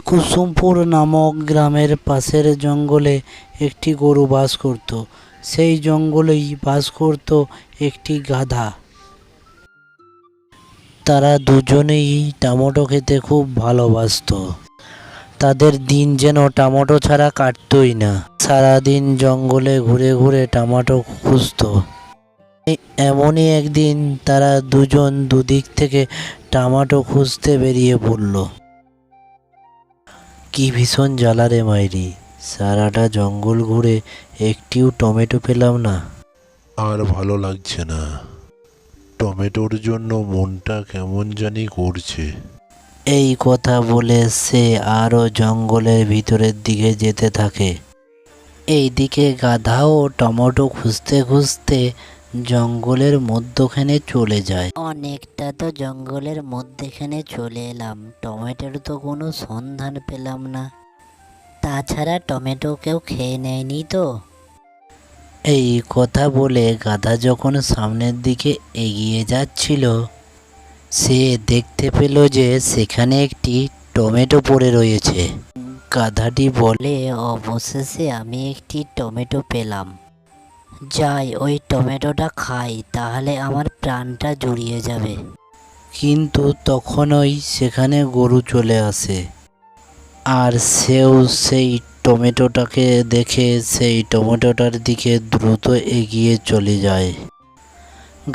কুসুমপুর নামক গ্রামের পাশের জঙ্গলে একটি গরু বাস করত। সেই জঙ্গলেই বাস করত একটি গাধা। তারা দুজনেই টমেটো খেতে খুব ভালোবাসতো। তাদের দিন যেন টমেটো ছাড়া কাটতই না। সারাদিন জঙ্গলে ঘুরে ঘুরে টমেটো খুঁজত। এমনই একদিন তারা দুজন দুদিক থেকে টমেটো খুঁজতে বেরিয়ে পড়ল। কি ভীষণ জ্বালা রে মাইরি, সারাটা জঙ্গল ঘুরে একটিও টমেটো পেলাম না। আর ভালো লাগছে না, টমেটোর জন্য মনটা কেমন জানি করছে। এই কথা বলে সে আরও জঙ্গলের ভিতরের দিকে যেতে থাকে। এইদিকে গাধাও টমেটো খুঁজতে খুঁজতে জঙ্গলের মধ্যখানে চলে যায়। অনেকটা তো জঙ্গলের মধ্যখানে চলে এলাম, টমেটোর তো কোনো সন্ধান পেলাম না। তাছাড়া টমেটো কেউ খেয়ে নেয়নি তো। এই কথা বলে গাধা যখন সামনের দিকে এগিয়ে যাচ্ছিল, সে দেখতে পেল যে সেখানে একটি টমেটো পড়ে রয়েছে। গাধাটি বলে, অবশেষে আমি একটি টমেটো পেলাম, যাই ওই টমেটোটা খাই, তাহলে আমার প্রাণটা জুড়িয়ে যাবে। কিন্তু তখনই সেখানে গরু চলে আসে, আর সেও সেই টমেটোটাকে দেখে সেই টমেটোটার দিকে দ্রুত এগিয়ে চলে যায়।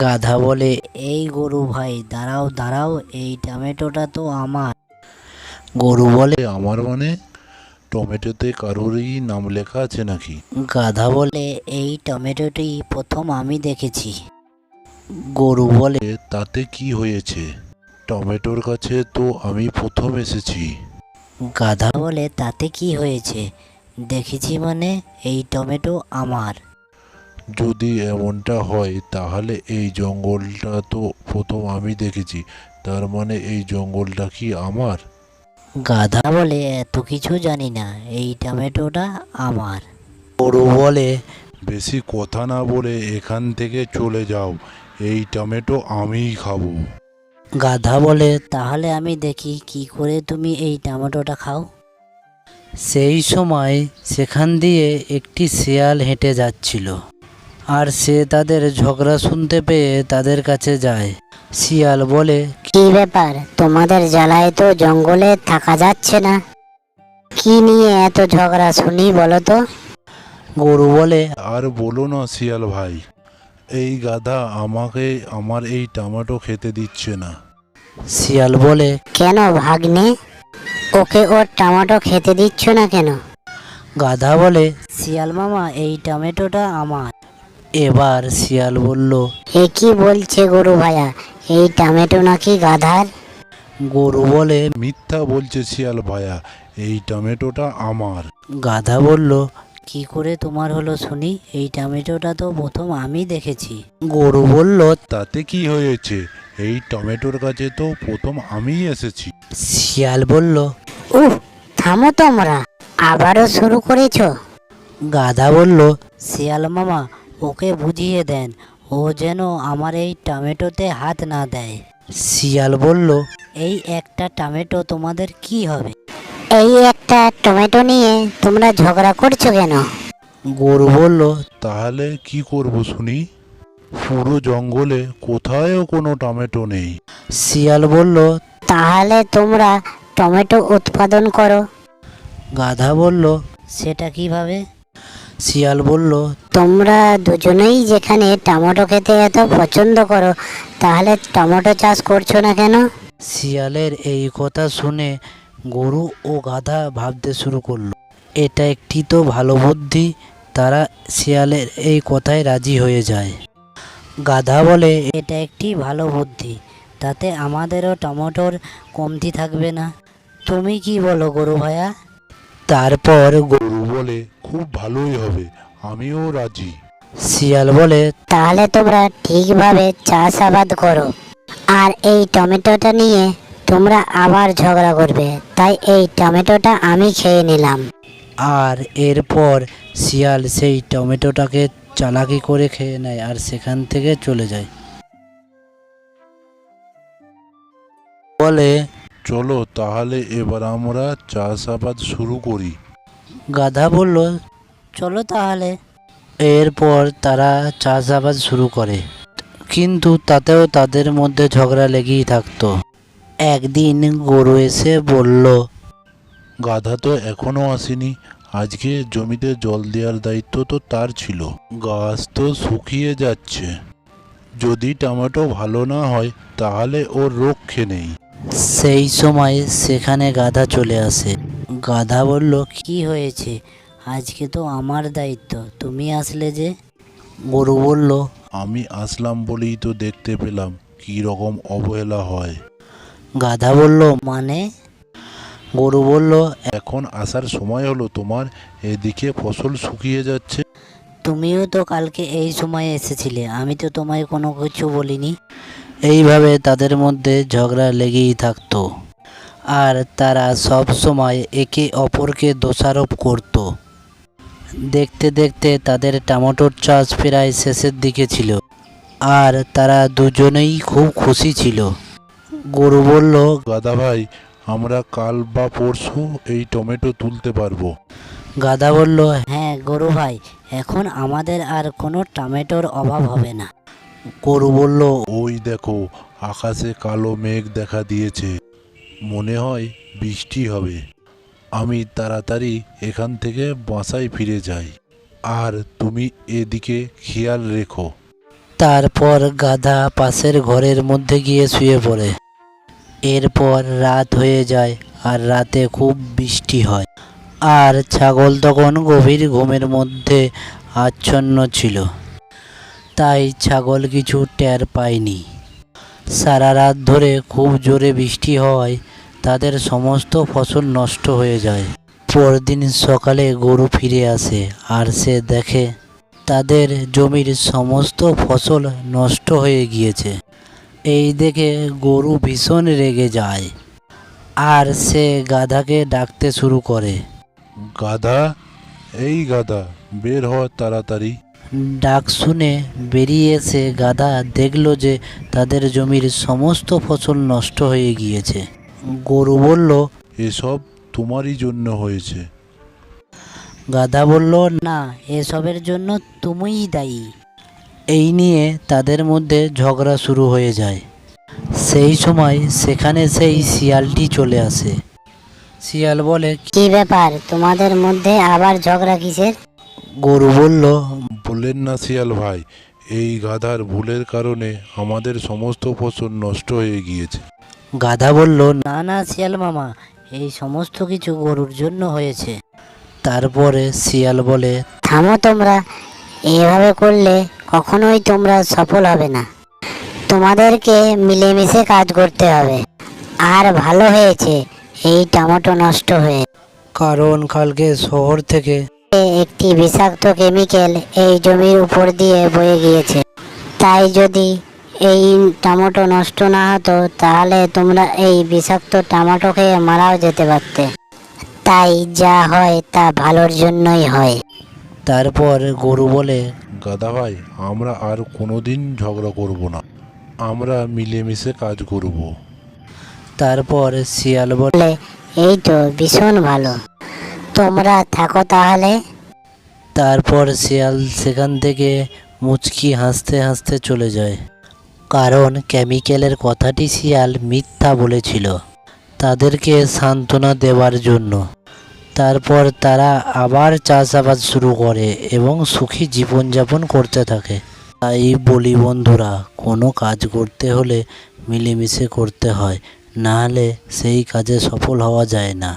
গাধা বলে, এই গরু ভাই, দাঁড়াও দাঁড়াও, এই টমেটোটা তো আমার। গরু বলে, আমার মানে? টমেটোতে কারোরই নাম লেখা আছে নাকি? গাধা বলে, এই টমেটোটি প্রথম আমি দেখেছি। গরু বলে, তাতে কি হয়েছে, টমেটোর কাছে তো আমি প্রথম এসেছি। গাধা বলে, তাতে কি হয়েছে, দেখেছি মানে এই টমেটো আমার। যদি এমনটা হয় তাহলে এই জঙ্গলটা তো প্রথম আমি দেখেছি, তার মানে এই জঙ্গলটা কি আমার? গাধা বলে, এত কিছু জানি না, এই টমেটোটা আমার। গরু বলে, বেশি কথা না বলে এখান থেকে চলে যাও, এই টমেটো আমিই খাবো। গাধা বলে, তাহলে আমি দেখি কি করে তুমি এই টমেটোটা খাও। সেই সময় সেখান দিয়ে একটি শেয়াল হেঁটে যাচ্ছিল, আর সে তাদের ঝগড়া শুনতে পেয়ে তাদের কাছে যায়। শিয়াল বলে, কি ব্যাপার, তোমাদের জ্বালায় তো জঙ্গলে থাকা যাচ্ছে না, কি নিয়ে এত ঝগড়া শুনি বলো তো? গরু বলে, আর বলো না শিয়াল ভাই, এই গাধা আমাকে আমার এই টমেটো খেতে দিচ্ছে না। শিয়াল বলে, কেন ভাগ্নে, ওকে ওর টমেটো খেতে দিচ্ছ না কেন? গাধা বলে, শিয়াল মামা, এই টমেটোটা আমার। এবার শিয়াল বলল, এ কি বলছে গরু ভাইয়া, এই টমেটো নাকি গাধার? গরু বলে, মিথ্যা বলছে শিয়াল ভাইয়া, এই টমেটোটা আমার। গাধা বলল, কি করে তোমার হলো শুনি, এই টমেটোটা তো প্রথম আমি দেখেছি। গরু বলল, তাতে কি হয়েছে, এই টমেটোর কাছে তো প্রথম আমিই এসেছি। শিয়াল বলল, উহ, থামো তোমরা, আবারও শুরু করেছো? গাধা বলল, শিয়াল মামা, ওকে বুঝিয়ে দেন, ও যেন আমার এই টমেটোতে হাত না দেয়। শিয়াল বলল, এই একটা টমেটো তোমাদের কি হবে? এই একটা টমেটো নিয়ে তোমরা ঝগড়া করছো কেন? গরু বলল, তাহলে কি করব শুনি, পুরো জঙ্গলে কোথায়ও কোনো টমেটো নেই। শিয়াল বলল, তাহলে তোমরা টমেটো উৎপাদন করো। গাধা বলল, সেটা কিভাবে? শিয়াল বলল, তোমরা দুজনেই যেখানে টমেটো খেতে এত পছন্দ করো, তাহলে টমেটো চাষ করছো না কেন? শিয়ালের এই কথা শুনে গরু ও গাধা ভাবতে শুরু করলো, এটা একটি তো ভালো বুদ্ধি। তারা শিয়ালের এই কথায় রাজি হয়ে যায়। গাধা বলে, এটা একটি ভালো বুদ্ধি, তাতে আমাদেরও টমেটোর কমতি থাকবে না। তুমি কি বলো গরু ভাইয়া? তারপর গরু বলে, খুব ভালোই হবে, আমিও রাজি। শিয়াল বলে, তাহলে তোমরা ঠিকভাবে চাষাবাদ করো, আর এই টমেটোটা নিয়ে তোমরা আবার ঝগড়া করবে, তাই এই টমেটোটা আমি খেয়ে নিলাম। আর এরপর শিয়াল সেই টমেটোটাকে চালাকি করে খেয়ে নেয় আর সেখান থেকে চলে যায়। বলে, চলো তাহলে এবার আমরা চাষাবাদ শুরু করি। গাধা বলল, চলো তাহলে। এরপর তারা চাষাবাদ শুরু করে, কিন্তু তাতেও তাদের মধ্যে ঝগড়া লেগেই থাকতো। একদিন গরু এসে বলল, গাধা তো এখনো আসেনি, আজকে জমিতে জল দেওয়ার দায়িত্ব তো তার ছিল। গাছ তো শুকিয়ে যাচ্ছে, যদি টমেটো ভালো না হয় তাহলে ওর রক্ষে নেই। সেই সময় সেখানে গাধা চলে আসে। গাধা বলল, কি হয়েছে? আজকে তো আমার দায়িত্ব, তুমি আসলে যে? গরু বলল, আমি আসলাম বলেই তো দেখতে পেলাম কী রকম অবহেলা হয়। গাধা বলল, মানে? গরু বলল, এখন আসার সময় হলো তোমার, এদিকে ফসল শুকিয়ে যাচ্ছে। তুমিও তো কালকে এই সময় এসেছিলে, আমি তো তোমায় কোনো কিছু বলিনি। এইভাবে তাদের মধ্যে ঝগড়া লেগেই থাকতো, আর তারা সব সময় একে অপরকে দোষারোপ করত। দেখতে দেখতে তাদের টমেটোর চাষ প্রায় শেষের দিকে ছিল, আর তারা দুজনেই খুব খুশি ছিল। গরু বলল, গাধা ভাই, আমরা কাল বা পরশু এই টমেটো তুলতে পারবো। গাধা বলল, হ্যাঁ গরু ভাই, এখন আমাদের আর কোনো টমেটোর অভাব হবে না। গরু বলল, ওই দেখো, আকাশে কালো মেঘ দেখা দিয়েছে, মনে হয় বৃষ্টি হবে। আমি তাড়াতাড়ি এখান থেকে বাসায় ফিরে যাই, আর তুমি এদিকে খেয়াল রেখো। তারপর গাধা পাশের ঘরের মধ্যে গিয়ে শুয়ে পড়ে। এরপর রাত হয়ে যায়, আর রাতে খুব বৃষ্টি হয়, আর ছাগল তখন গভীর ঘুমের মধ্যে আচ্ছন্ন ছিল, তাই ছাগল কিছু টের পায়নি। সারা রাত ধরে খুব জোরে বৃষ্টি হওয়ায় তাদের সমস্ত ফসল নষ্ট হয়ে যায়। পরদিন সকালে গরু ফিরে আসে, আর সে দেখে তাদের জমির সমস্ত ফসল নষ্ট হয়ে গিয়েছে। এই দেখে গরু ভীষণ রেগে যায়, আর সে গাধাকে ডাকতে শুরু করে। গাধা, এই গাধা, বের হ তাড়াতাড়ি। ডাক শুনে বেরিয়ে এসে গাধা দেখলো যে তাদের জমির সমস্ত ফসল নষ্ট হয়ে গিয়েছে। গরু বলল, এসব তোমারই জন্য হয়েছে। গাধা বলল, না, এসবের জন্য তুমিই দায়ী। এই নিয়ে তাদের মধ্যে ঝগড়া শুরু হয়ে যায়। সেই সময় সেখানে সেই শিয়ালটি চলে আসে। শিয়াল বলে, কি ব্যাপার, তোমাদের মধ্যে আবার ঝগড়া কিসের? গরু বলল, বললেন না শিয়াল ভাই, এই গাধার ভুলের কারণে আমাদের সমস্ত ফসল নষ্ট হয়ে গিয়েছে। গাধা বলল, না না শিয়াল মামা, এই সমস্ত কিছু গরুর জন্য হয়েছে। তারপরে শিয়াল বলে, থামো তোমরা, এভাবে করলে কখনোই তোমরা সফল হবে না। তোমাদেরকে মিলেমিশে কাজ করতে হবে। আর ভালো হয়েছে এই টমেটো নষ্ট হয়ে, কারণ কালকে শহর থেকে একটি বিষাক্ত কেমিক্যাল এই জমির উপর দিয়ে বয়ে গিয়েছে। তাই যদি এই টমেটো নষ্ট না হতো তাহলে তোমরা এই বিষাক্ত টমেটো খেয়ে মারাও যেতে পারতে। তাই যা হয় তা ভালোর জন্যই হয়। তারপর গরু বলে, গাধা ভাই, আমরা আর কোনোদিন ঝগড়া করব না, আমরা মিলেমিশে কাজ করব। তারপর শিয়াল বলে, বলে, এই তো ভীষণ ভালো, তোমরা থাকো তাহলে। তারপর শিয়াল সেখান থেকে মুচকি হাসতে হাসতে চলে যায়, কারণ কেমিক্যালের কথাটি শিয়াল মিথ্যা বলেছিল তাদেরকে সান্ত্বনা দেওয়ার জন্য। তারপর তারা আবার চাষাবাদ শুরু করে এবং সুখী জীবনযাপন করতে থাকে। তাই বলি বন্ধুরা, কোনো কাজ করতে হলে মিলেমিশে করতে হয়, না হলে সেই কাজে সফল হওয়া যায় না।